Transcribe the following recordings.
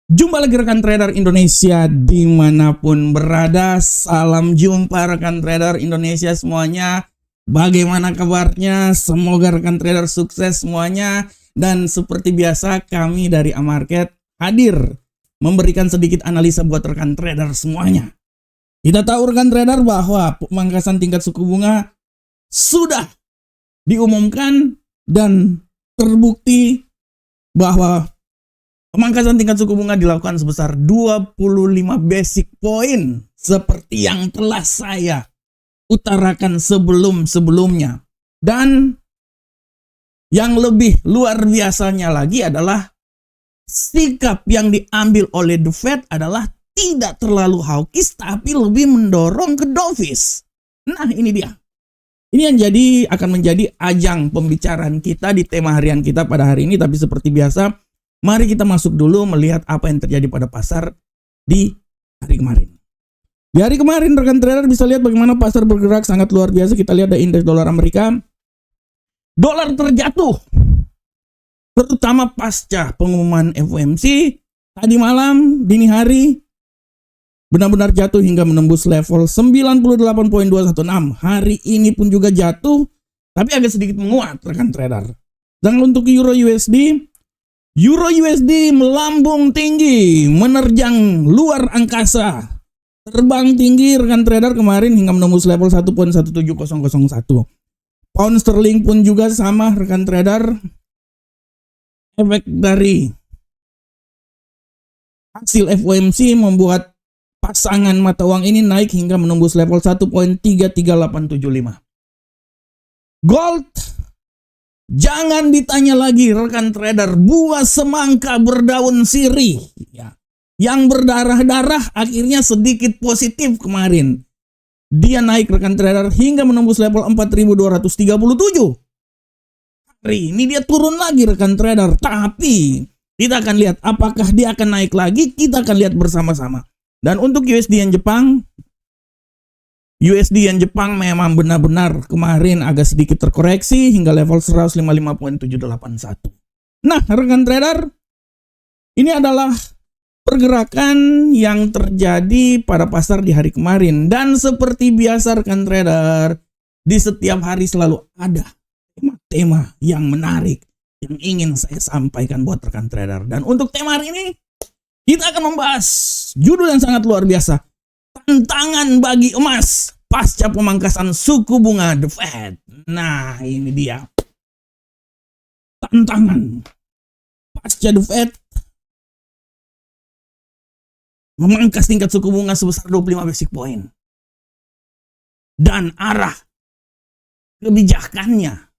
Jumpa lagi rekan trader Indonesia dimanapun berada. Salam jumpa rekan trader Indonesia semuanya. Bagaimana kabarnya? Semoga rekan trader sukses semuanya. Dan seperti biasa kami dari Amarket hadir memberikan sedikit analisa buat rekan trader semuanya. Kita tahu rekan trader bahwa pemangkasan tingkat suku bunga sudah diumumkan dan terbukti bahwa pemangkasan tingkat suku bunga dilakukan sebesar 25 basic point seperti yang telah saya utarakan sebelum-sebelumnya. Dan yang lebih luar biasanya lagi adalah sikap yang diambil oleh The Fed adalah tidak terlalu hawkish tapi lebih mendorong ke dovish. Nah, ini dia. Ini yang akan menjadi ajang pembicaraan kita di tema harian kita pada hari ini. Tapi seperti biasa, mari kita masuk dulu melihat apa yang terjadi pada pasar di hari kemarin. Di hari kemarin rekan trader bisa lihat bagaimana pasar bergerak sangat luar biasa. Kita lihat ada indeks dolar Amerika. Dolar terjatuh, terutama pasca pengumuman FOMC tadi malam dini hari. Benar-benar jatuh hingga menembus level 98.216. Hari ini pun juga jatuh, tapi agak sedikit menguat rekan trader. Dan untuk Euro USD melambung tinggi, menerjang luar angkasa. Terbang tinggi rekan trader kemarin hingga menembus level 1.17001. Pound sterling pun juga sama rekan trader. Efek dari hasil FOMC membuat pasangan mata uang ini naik hingga menembus level 1.33875. Gold, jangan ditanya lagi rekan trader, buah semangka berdaun sirih ya, yang berdarah-darah akhirnya sedikit positif kemarin. Dia naik rekan trader hingga menembus level 4.237. Hari ini dia turun lagi rekan trader, tapi kita akan lihat apakah dia akan naik lagi. Kita akan lihat bersama-sama. Dan untuk USD yen Jepang memang benar-benar kemarin agak sedikit terkoreksi hingga level 155.781. Nah, rekan trader, ini adalah pergerakan yang terjadi pada pasar di hari kemarin. Dan seperti biasa rekan trader, di setiap hari selalu ada tema-tema yang menarik yang ingin saya sampaikan buat rekan trader. Dan untuk tema hari ini, kita akan membahas judul yang sangat luar biasa. Tantangan bagi emas pasca pemangkasan suku bunga The Fed. Nah, ini dia. Tantangan pasca The Fed memangkas tingkat suku bunga sebesar 25 basic point. Dan arah kebijakannya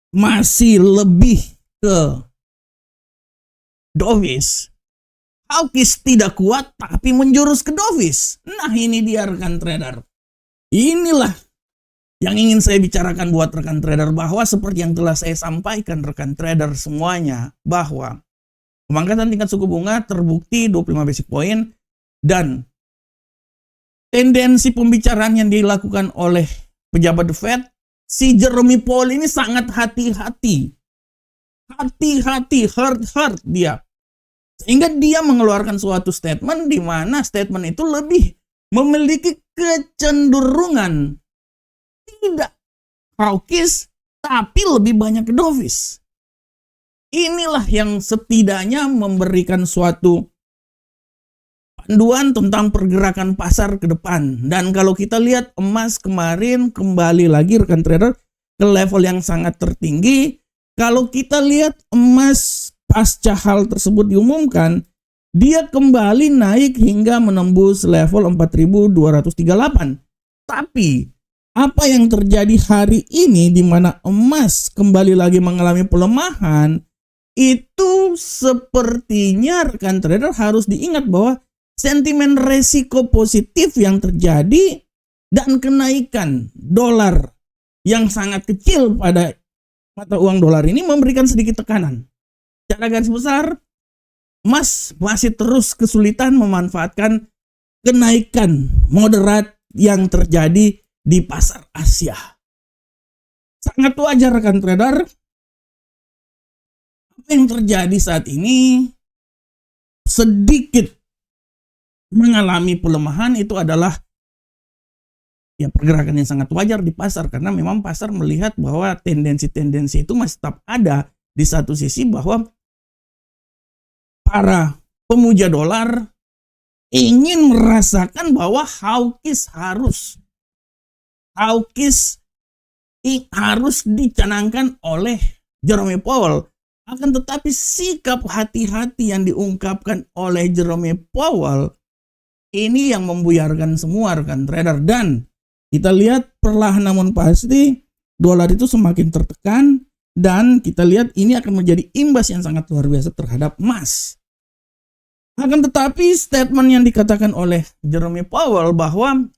masih lebih ke dovish. Hawkish tidak kuat tapi menjurus ke dovish. Nah, ini dia rekan trader. Inilah yang ingin saya bicarakan buat rekan trader, bahwa seperti yang telah saya sampaikan rekan trader semuanya, bahwa pemangkasan tingkat suku bunga terbukti 25 basic point. Dan tendensi pembicaraan yang dilakukan oleh pejabat The Fed, si Jerome Powell ini sangat hati-hati. Hati-hati, hard dia. Sehingga dia mengeluarkan suatu statement di mana statement itu lebih memiliki kecenderungan tidak hawkish tapi lebih banyak ke dovish. Inilah yang setidaknya memberikan suatu panduan tentang pergerakan pasar ke depan. Dan kalau kita lihat emas kemarin kembali lagi rekan trader ke level yang sangat tertinggi. Kalau kita lihat emas pasca hal tersebut diumumkan, dia kembali naik hingga menembus level 4.238. Tapi apa yang terjadi hari ini di mana emas kembali lagi mengalami pelemahan, itu sepertinya rekan trader harus diingat bahwa sentimen resiko positif yang terjadi dan kenaikan dolar yang sangat kecil pada mata uang dolar ini memberikan sedikit tekanan. Secara garis besar, emas masih terus kesulitan memanfaatkan kenaikan moderat yang terjadi di pasar Asia. Sangat wajar rekan trader. Apa yang terjadi saat ini sedikit mengalami pelemahan itu adalah ya pergerakan yang sangat wajar di pasar, karena memang pasar melihat bahwa tendensi-tendensi itu masih tetap ada. Di satu sisi bahwa para pemuja dolar ingin merasakan bahwa harus dicanangkan oleh Jerome Powell. Akan tetapi sikap hati-hati yang diungkapkan oleh Jerome Powell ini yang membuyarkan semua rekan trader, dan kita lihat perlahan namun pasti dolar itu semakin tertekan, dan kita lihat ini akan menjadi imbas yang sangat luar biasa terhadap emas. Akan tetapi statement yang dikatakan oleh Jerome Powell bahwa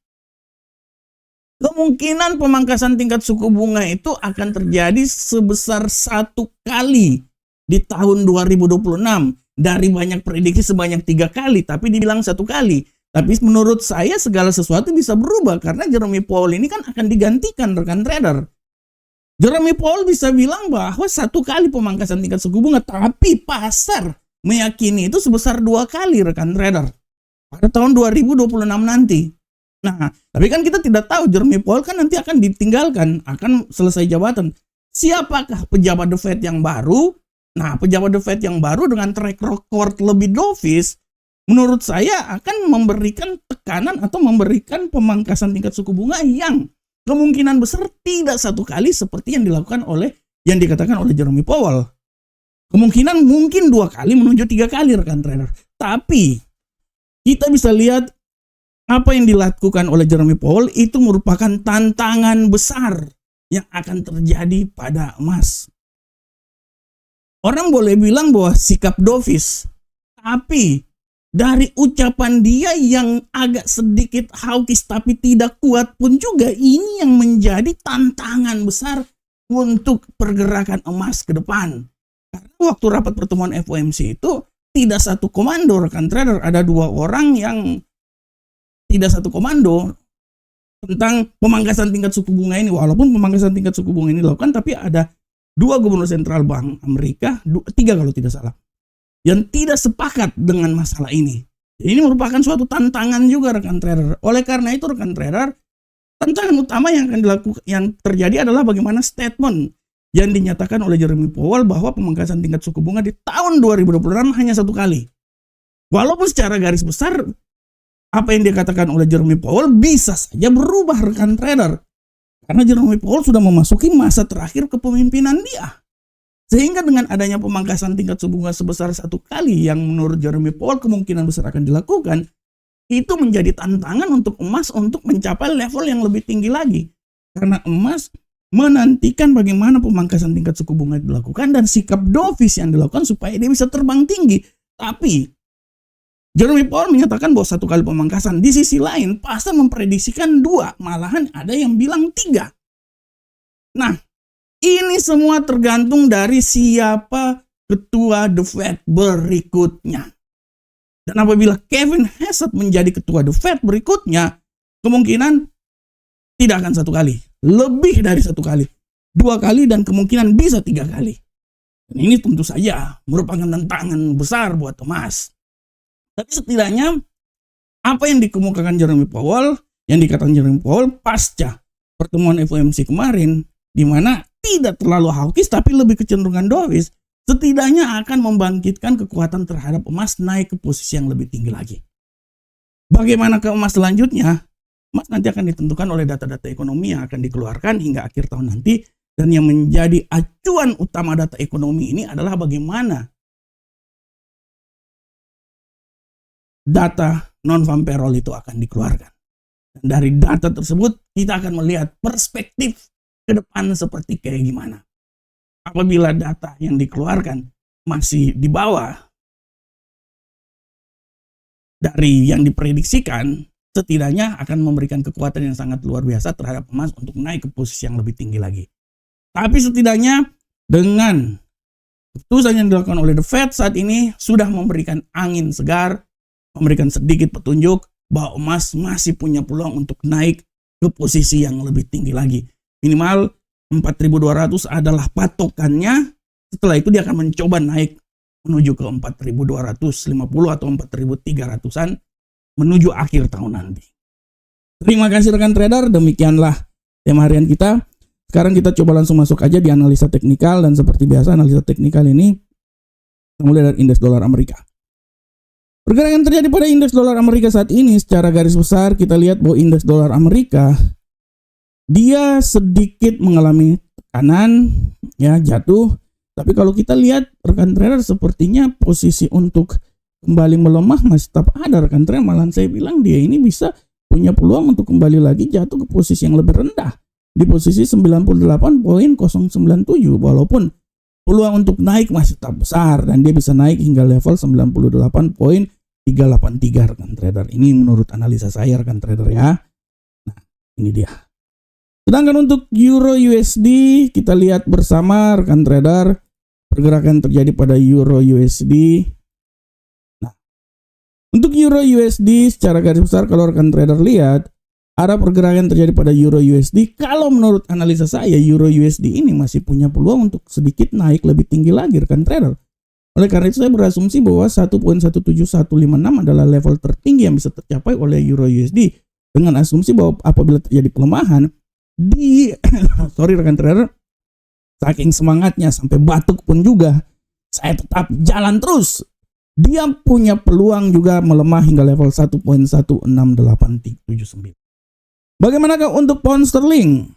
kemungkinan pemangkasan tingkat suku bunga itu akan terjadi sebesar 1 kali di tahun 2026. Dari banyak prediksi sebanyak 3 kali, tapi dibilang 1 kali. Tapi menurut saya segala sesuatu bisa berubah, karena Jerome Powell ini kan akan digantikan rekan trader. Jerome Powell bisa bilang bahwa 1 kali pemangkasan tingkat suku bunga, tapi pasar meyakini itu sebesar 2 kali rekan trader pada tahun 2026 nanti. Nah, tapi kan kita tidak tahu, Jerome Powell kan nanti akan ditinggalkan, akan selesai jabatan. Siapakah pejabat The Fed yang baru? Nah, pejabat The Fed yang baru dengan track record lebih dovish, menurut saya akan memberikan tekanan atau memberikan pemangkasan tingkat suku bunga yang kemungkinan besar tidak 1 kali seperti yang dikatakan oleh Jerome Powell. Kemungkinan mungkin 2 kali menuju 3 kali rekan trader. Tapi kita bisa lihat apa yang dilakukan oleh Jerome Powell itu merupakan tantangan besar yang akan terjadi pada emas. Orang boleh bilang bahwa sikap dovish, tapi dari ucapan dia yang agak sedikit hawkish tapi tidak kuat pun juga, ini yang menjadi tantangan besar untuk pergerakan emas ke depan. Karena waktu rapat pertemuan FOMC itu tidak satu komando rekan trader, ada 2 orang yang tidak satu komando tentang pemangkasan tingkat suku bunga ini. Walaupun pemangkasan tingkat suku bunga ini dilakukan, tapi ada 2 gubernur sentral bank Amerika, 3 kalau tidak salah, yang tidak sepakat dengan masalah ini. Ini merupakan suatu tantangan juga rekan trader. Oleh karena itu rekan trader, tantangan utama yang akan dilakukan, yang terjadi adalah bagaimana statement yang dinyatakan oleh Jerome Powell bahwa pemangkasan tingkat suku bunga di tahun 2026 hanya 1 kali. Walaupun secara garis besar apa yang dikatakan oleh Jerome Powell bisa saja berubah rekan trader, karena Jerome Powell sudah memasuki masa terakhir kepemimpinan dia. Sehingga dengan adanya pemangkasan tingkat suku bunga sebesar 1 kali yang menurut Jerome Powell kemungkinan besar akan dilakukan, itu menjadi tantangan untuk emas untuk mencapai level yang lebih tinggi lagi. Karena emas menantikan bagaimana pemangkasan tingkat suku bunga dilakukan dan sikap dovish yang dilakukan supaya dia bisa terbang tinggi. Tapi Jerome Powell menyatakan bahwa 1 kali pemangkasan. Di sisi lain, pasar memprediksikan 2, malahan ada yang bilang 3. Nah, ini semua tergantung dari siapa ketua The Fed berikutnya. Dan apabila Kevin Hassett menjadi ketua The Fed berikutnya, kemungkinan tidak akan 1 kali. Lebih dari 1 kali. 2 kali dan kemungkinan bisa 3 kali. Dan ini tentu saja merupakan tantangan besar buat emas. Tapi setidaknya apa yang dikemukakan Jerome Powell, yang dikatakan Jerome Powell pasca pertemuan FOMC kemarin, di mana tidak terlalu hawkish tapi lebih kecenderungan dovish, setidaknya akan membangkitkan kekuatan terhadap emas naik ke posisi yang lebih tinggi lagi. Bagaimana ke emas selanjutnya? Emas nanti akan ditentukan oleh data-data ekonomi yang akan dikeluarkan hingga akhir tahun nanti, dan yang menjadi acuan utama data ekonomi ini adalah bagaimana data non-farm payroll itu akan dikeluarkan. Dan dari data tersebut kita akan melihat perspektif ke depan seperti kayak gimana. Apabila data yang dikeluarkan masih di bawah dari yang diprediksikan, setidaknya akan memberikan kekuatan yang sangat luar biasa terhadap emas untuk naik ke posisi yang lebih tinggi lagi. Tapi setidaknya dengan keputusan yang dilakukan oleh The Fed saat ini sudah memberikan angin segar, memberikan sedikit petunjuk bahwa emas masih punya peluang untuk naik ke posisi yang lebih tinggi lagi. Minimal 4.200 adalah patokannya. Setelah itu dia akan mencoba naik menuju ke 4.250 atau 4.300-an menuju akhir tahun nanti. Terima kasih rekan trader, demikianlah tema harian kita. Sekarang kita coba langsung masuk aja di analisa teknikal, dan seperti biasa analisa teknikal ini mulai dari indeks dolar Amerika. Pergerakan terjadi pada indeks dolar Amerika saat ini secara garis besar kita lihat bahwa indeks dolar Amerika dia sedikit mengalami tekanan, ya, jatuh. Tapi kalau kita lihat rekan trader, sepertinya posisi untuk kembali melemah masih tetap ada rekan trader. Malah saya bilang dia ini bisa punya peluang untuk kembali lagi jatuh ke posisi yang lebih rendah di posisi 98.097, walaupun peluang untuk naik masih tetap besar dan dia bisa naik hingga level 98.383 rekan trader. Ini menurut analisa saya rekan trader ya. Nah, ini dia. Sedangkan untuk Euro USD kita lihat bersama rekan trader, pergerakan terjadi pada Euro USD. Nah, untuk Euro USD secara garis besar kalau rekan trader lihat arah pergerakan terjadi pada Euro USD, kalau menurut analisa saya Euro USD ini masih punya peluang untuk sedikit naik lebih tinggi lagi rekan trader. Oleh karena itu saya berasumsi bahwa 1.17156 adalah level tertinggi yang bisa tercapai oleh Euro USD, dengan asumsi bahwa apabila terjadi pelemahan di sorry rekan trader, saking semangatnya sampai batuk pun juga saya tetap jalan terus. Dia punya peluang juga melemah hingga level 1.16879. Bagaimanakah untuk pound sterling?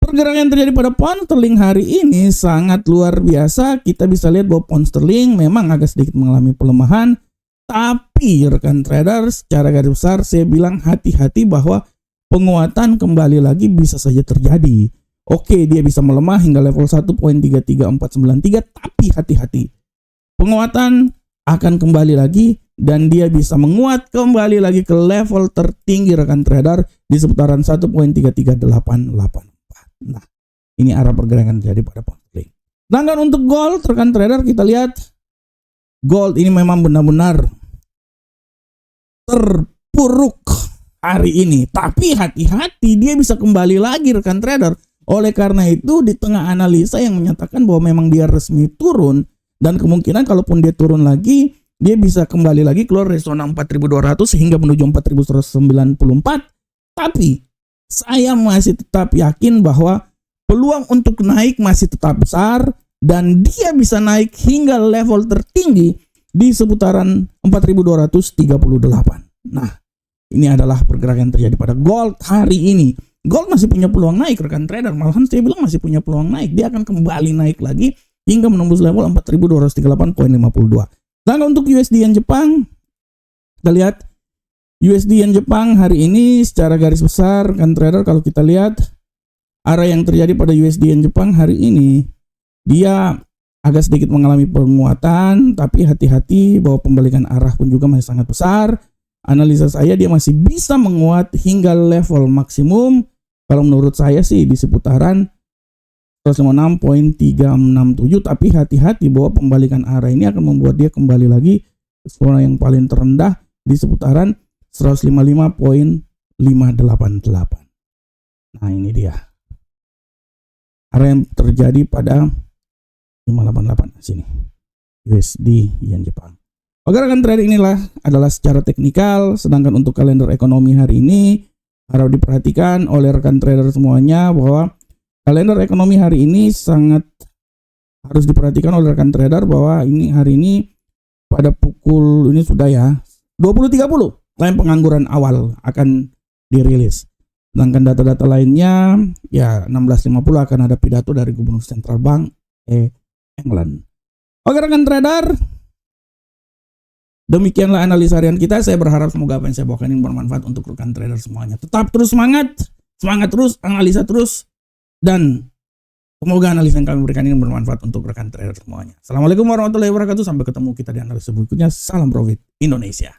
Pergerakan yang terjadi pada pound sterling hari ini sangat luar biasa. Kita bisa lihat bahwa pound sterling memang agak sedikit mengalami pelemahan, tapi rekan trader secara garis besar saya bilang hati-hati bahwa penguatan kembali lagi bisa saja terjadi. Oke, dia bisa melemah hingga level 1.33493, tapi hati-hati. Penguatan akan kembali lagi dan dia bisa menguat kembali lagi ke level tertinggi rekan trader di seputaran 1.33884. Nah, ini arah pergerakan terjadi pada pound sterling. Sedangkan untuk gold rekan trader kita lihat gold ini memang benar-benar terpuruk hari ini, tapi hati-hati dia bisa kembali lagi rekan trader. Oleh karena itu di tengah analisa yang menyatakan bahwa memang dia resmi turun dan kemungkinan kalaupun dia turun lagi dia bisa kembali lagi keluar dari zona 4.200 hingga menuju 4.194. Tapi saya masih tetap yakin bahwa peluang untuk naik masih tetap besar dan dia bisa naik hingga level tertinggi di seputaran 4.238. Nah, ini adalah pergerakan yang terjadi pada gold hari ini. Gold masih punya peluang naik rekan trader. Malahan saya bilang masih punya peluang naik. Dia akan kembali naik lagi hingga menembus level 4.238.52. Dan untuk USD yen Jepang, kita lihat USD yen Jepang hari ini secara garis besar rekan trader, kalau kita lihat arah yang terjadi pada USD yen Jepang hari ini, dia agak sedikit mengalami penguatan, tapi hati-hati bahwa pembalikan arah pun juga masih sangat besar. Analisa saya dia masih bisa menguat hingga level maksimum kalau menurut saya sih di seputaran 156.367, tapi hati-hati bahwa pembalikan arah ini akan membuat dia kembali lagi ke zona yang paling terendah di seputaran 155.588. Nah, ini dia arah yang terjadi pada 588 sini USD yen Jepang. Oke rekan trader, inilah adalah secara teknikal. Sedangkan untuk kalender ekonomi hari ini harap diperhatikan oleh rekan trader semuanya bahwa kalender ekonomi hari ini sangat harus diperhatikan oleh rekan trader bahwa ini hari ini pada pukul ini sudah ya 20.30 klaim pengangguran awal akan dirilis. Sedangkan data-data lainnya ya 16.50 akan ada pidato dari Gubernur Central Bank England. Oke rekan trader, demikianlah analisa harian kita. Saya berharap semoga apa yang saya bawakan ini bermanfaat untuk rekan trader semuanya. Tetap terus semangat terus, analisa terus, dan semoga analisa yang kami berikan ini bermanfaat untuk rekan trader semuanya. Assalamualaikum warahmatullahi wabarakatuh. Sampai ketemu kita di analisa berikutnya. Salam profit Indonesia.